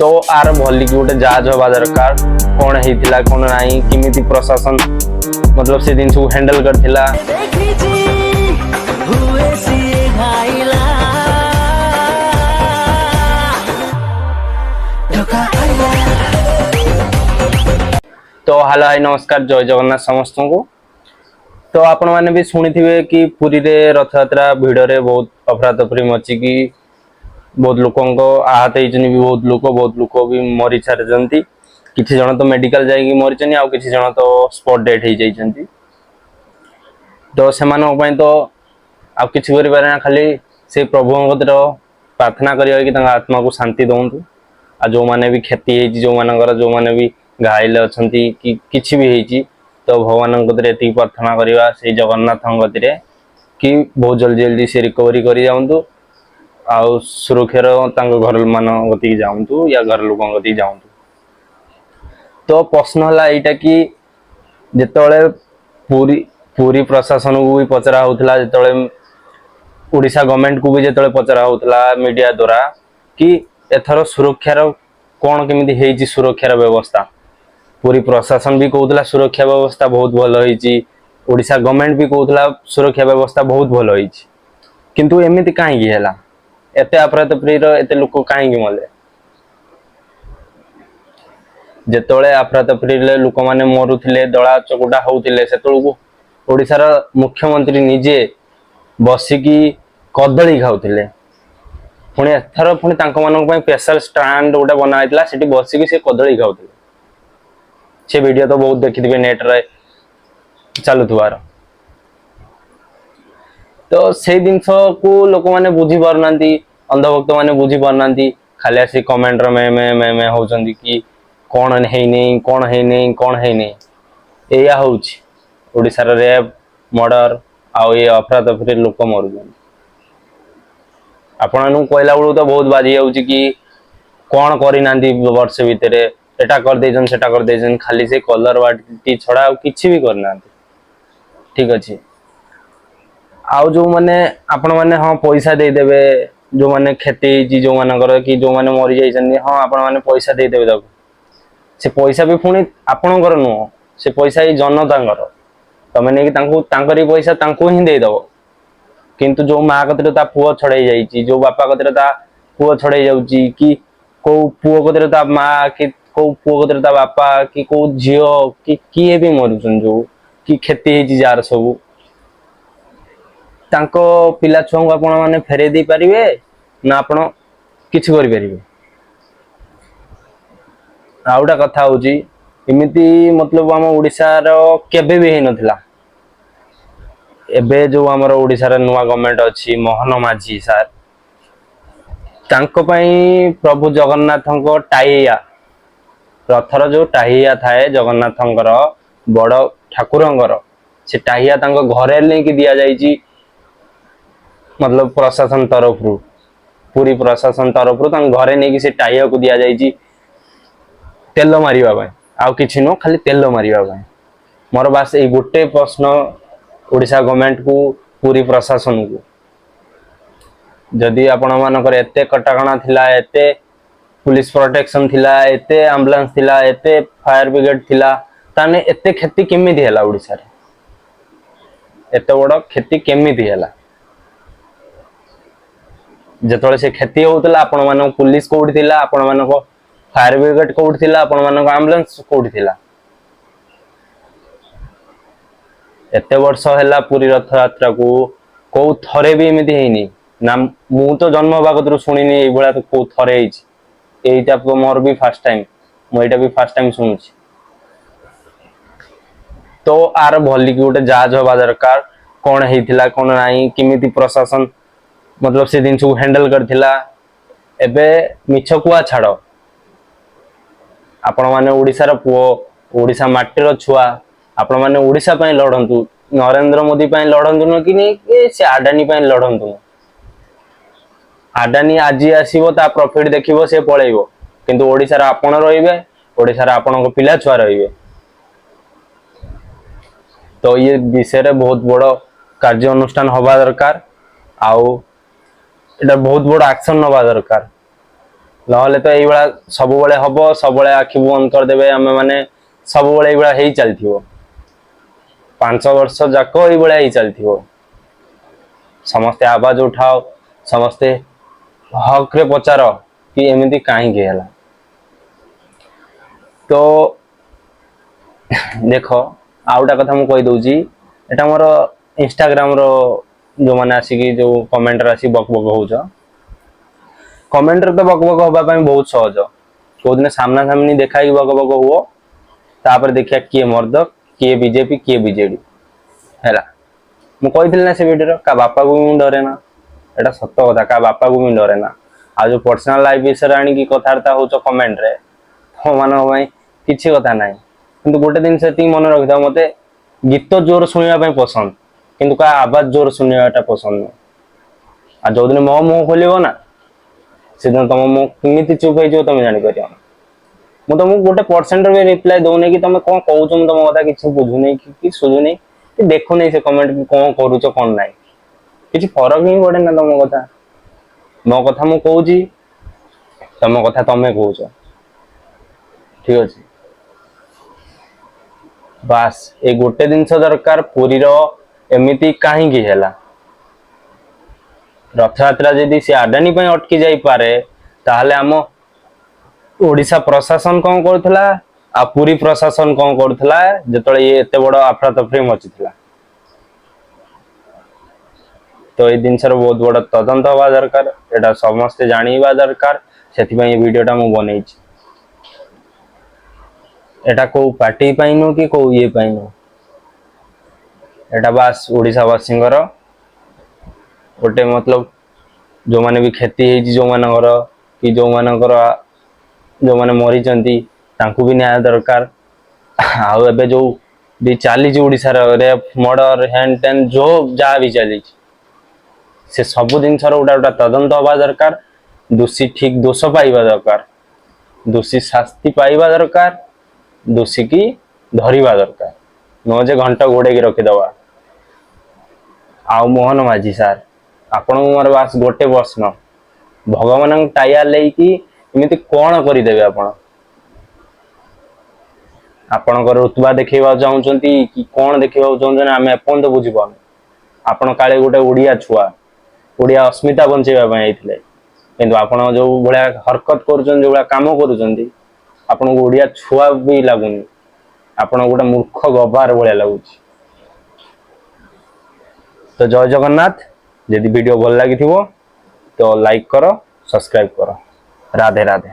तो आर भली की गोटे जांच हवा दरकार कौन होता कौन ना किमिति प्रशासन मतलब से दिन सब हैंडल करथिला। तो हेलो हाय नमस्कार जय जगन्नाथ समस्त को। तो आपण मैंने भी शुणी थे कि पुरी रे रथ यात्रा भिड़ रे बहुत अफरा तफरी मची कि बहुत लोक आहत होती बहुत लोक भी मरी सारी किसी जन तो मेडिकल जाइए मरी आउ किसी जन तो स्पॉट डेथ हो जाती। तो से तो आ किसी कर खाली से प्रभु प्रार्थना करिए कि आत्मा को शांति दौतु। आ जो मैंने भी क्षति जो मानकर जो मैंने भी घायल अच्छा कि किसी भी होती तो भगवान ये प्रार्थना करवा से जगन्नाथ गति कि बहुत जल्दी जल्दी से रिकवरी कर जाऊँ आउ सुरक्षार घर मान गति जाऊँ या घर लोक गति जाऊँ। तो प्रश्न है यहाँ कि जिते पूरी पूरी प्रशासन को भी पचरा होता जो ओडिशा गवर्नमेंट को भी जो पचरा होता मीडिया द्वारा कि एथर सुरक्षार कौन केमी सुरक्षार व्यवस्था पूरी प्रशासन भी कहला सुरक्षा व्यवस्था बहुत भल होती ओडिशा गवर्नमेंट भी कहला सुरक्षा व्यवस्था बहुत भल होती किंतु एमती कहीं है एत अफरा तफरी एत लोक कहीं मले जिते अफरा तफरी लोक मैंने मरुले दला चकुटा होते से ओडिशार मुख्यमंत्री निजे बसिकी कदली खाऊले पुणी एथर पुणी स्पेशल स्टैंड गोटे बनाई से बसिकी से कदली खाऊले से वीडियो तो बहुत देखी थे नेट रे चलुवार। तो से जिनस को लोक मैंने बुझी पारना अंधभक्त मैंने बुझी पारना खाली आसी कमेंट में होती कि कौन है नहीं कौन है नहीं कौन है नहीं या ओडिशार रेप मर्डर आउ ये अफरा तफरी लोक मर आपण कहला बेलू तो बहुत बाजी जाऊँगी कि कौन करना वर्ष भितर एटा कर सेटा कर खाली से कलर बाटी छड़ा किसी भी करना ठीक अच्छे। आउ जो मैंने आपण मैंने हाँ पैसा देदेवे जो मैंने क्षति जो मानकर कि जो मैंने मरी जाइए हाँ आपण मैंने पैसा देदेवे से पैसा भी पुणी आपणकर नुह से पैसा ही जनता तमें नहीं पैसा ही देदेव किंतु जो माँ कतर ता पुओ छड़े जाइए जो बापा कतर ता पुओ छड़े जाऊँगी कि कौ पुओ कतर ता माँ कि कौ पुओ कतर ता बापा कि कौ झील कि किए भी मरुचन जो कि क्षति जार सबू तांको पिला छुआ को आपण माने फेरे दे पारिबे ना आपण किछि करि पारिबे। आउडा कथा होची इमिति मतलब हम ओडिसा रो केबे भी हे नथिला एबे जो हमर ओडिसा रे नुवा गवर्नमेंट अछि मोहन माझी सर तांको पई प्रभु जगन्नाथंको टाइया रथर जो टाइया थाए जगन्नाथंकर बड़ ठाकुरंकर से टाइया तांको घरे लेके दिया जाईची मतलब प्रशासन तरफ रु पूरी प्रशासन तरफ रु घरे नहीं से टाइया को दिया जाइए तेल मारिबा आउ किछि नो खाली तेल मारिबा मोर बास ए गोटे प्रश्न ओडिशा गवर्नमेंट को पूरी प्रशासन को जदि आपण मानकर एते कटाकणा थिला एते पुलिस प्रोटेक्शन थिला एते एम्बुलेंस थिला एते फायर ब्रिगेड थिला ताने एते क्षति केमिति हैला ओडिसा रे एते बड़ क्षति केमिति हैला जिते से क्षति होता आपण मान पुलिस कौटी थी आपण मान फायर ब्रिगेड कौटी थी आपण मान एम्बुलेंस कौटी थी एत वर्ष है पूरी रथ यात्रा को कौ थरे भी एमती है ना मु तो जन्म हवा कतर शुणी ये तो कौ थरे यहीटा तो मोर भी फास्ट टाइम मुझे भी फास्ट टाइम शुणु। तो आर भली की गोटे जांच हवा दरकार कौन होता कौन ना किमिति प्रशासन मतलब से दिन सब हैंडल करथिला एबे मिछ कुआ छाड़ आपण माने ओडिसा पुओ ओडिशा माटीर छुआ आपण माने ओडिशा पई लढंतु नरेंद्र मोदी पई लढंतु न कि नहीं से आडानी पई लढंतु आडानी आज आसीबो ता प्रॉफिट देखिबो से पळेइबो किंतु ओडिसा रा आपण रहिबे ओडिसा रा आपण को पिला छुआ रहिबे। तो ये विषय रे बहुत बड़ कार्य अनुष्ठान हवा दरकार आउ एटा बहुत बड़ एक्शन नवा दरकार नहले तो एइबळा सब बेले हबो सब बेले आखि बंद कर देबे हमें माने सब बेले एइबळा हेई चलथिबो 5 वर्ष जाको एइबळा हेई चलथिबो समस्ते आवाज उठाओ समस्ते हक रे पचार कि एमिति काहे के हला तो देखो आउटा कथा मु कहि दउजी एटा मोर इंस्टाग्राम रो जो माने आसी जो कमेंट रासी बक बक होउछ कमेंट रे तो बक बक होबा पई बहुत सहज को दिन सामना सामनी देखाई बक बक हुओ तापर देखिया किए मर्द किए बीजेपी किए बीजेडी हैला मु कहिथिल ना से वीडियो का बापा को भी डरे ना एटा सत्य कथा का बापा को भी डरे ना आ जो पर्सनल लाइफ विषय आनी की कथार्ता होच कमेंट रे तो मानो भाई किछि कथा नाही किंतु गोटे दिन से मन रखिथा मते गीत जोर सुनिया पई पसंद किंतु का आवाज जोर सुनियाटा पसंद नहीं आ जो दिन मो मुंह खोलिबो ना से दिन तुम मुंह किमिति चुप हो तुम जानि परियो मु तुमको गोटे परसेंट भी रिप्लाई दउने कि तुम कोन कहउछ मु तुम कथा किछि बुझु नै कि सुझु नै कि देखु नै से कमेंट कि कोन करूछ कोन नै किछि फरक ही पड़े ना तुम कथा मो कथा मु कहउची तुम कथा तमे कहउछ ठीक अछि बास ए गोटे दिनस दरकार पुरी रो एमिति काहे की हैला रथयात्रा जदि से आडानी पई अटकी जाई पारे ताहले हम ओडिशा प्रशासन कोन करथला आ पुरी प्रशासन कोन करथला जेतळे ये एते बड़ आफरा तफरी मचिथला तो ए दिनसर बहुत बड़ तदंत हवा दरकार एटा समस्त जानिबा दरकार सेति पई वीडियोटा मु बनेइछि एटा को पार्टी पाइनो कि को ये पाइनो एटा बास ओडिशा वासिंगर गोटे मतलब जो माने भी खेती है जो मानकर कि जो मानकर जो माने मरी चंती तांकु भी न्याय दरकार आउ एबे जो भी चाली Odisha rape murder hand ten जो जा भी चली से सब दिन सर उडा उडा तदंत हवा दरकार दोषी ठीक दोष पाइबा दरकार दोषी शास्ति पाइबा दरकार दोषी की धरिबा दरकार न जे घंटा गोड़े की रखी दवा आउ मोहन माझी सार आपण मोर बास गोटे प्रश्न भगवान टाइया लेकी एमिति कोन करि देबे आपणकर रुतबा देखैबा चाहउचंती कि कोन देखैबा चाहउचन आमे अपन तो बुझी पान आपण काले गोटे उड़िया छुआ उड़िया अस्मिता बंचेबा पई आइथिले किंतु आपण जो भलिया हरकत करूचन जो भलिया काम करूचंती आपण को उड़िया छुआ भी लागुनी आपण गोटे मूर्ख गबार भलिया लागुची तो जय जगन्नाथ यदि वीडियो भल लगी तो लाइक करो सब्सक्राइब करो राधे राधे।